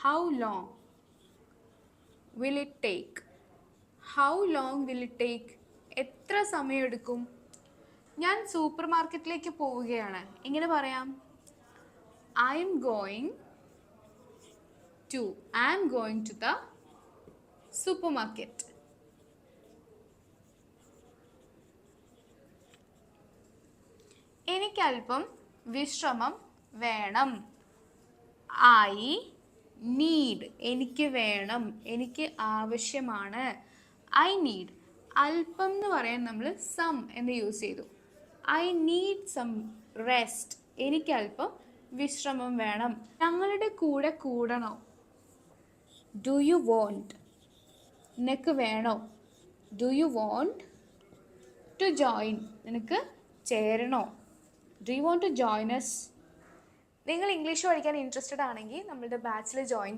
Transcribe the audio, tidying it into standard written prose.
How long will it take? How long will it take? എത്ര സമയമെടുക്കും? ഞാൻ സൂപ്പർ മാർക്കറ്റിലേക്ക് പോവുകയാണ്. എങ്ങനെ പറയാം? I am going to. I am going to the supermarket. എനിക്കല്പം വിശ്രമം വേണം. I need. എനിക്ക് വേണം, എനിക്ക് ആവശ്യമാണ്. I need. അല്പം എന്ന് പറയാൻ നമ്മൾ സം എന്ന് യൂസ് ചെയ്തു. I need some rest. എനിക്കല്പം വിശ്രമം വേണം. ഞങ്ങളുടെ കൂടെ കൂടണോ? Do you want? നിനക്ക് വേണോ? Do you want to join? നിനക്ക് ചേരണോ? Do you want to join us? നിങ്ങൾ ഇംഗ്ലീഷ് പഠിക്കാൻ ഇൻട്രസ്റ്റഡ് ആണെങ്കിൽ നമ്മളുടെ ബാച്ചിൽ ജോയിൻ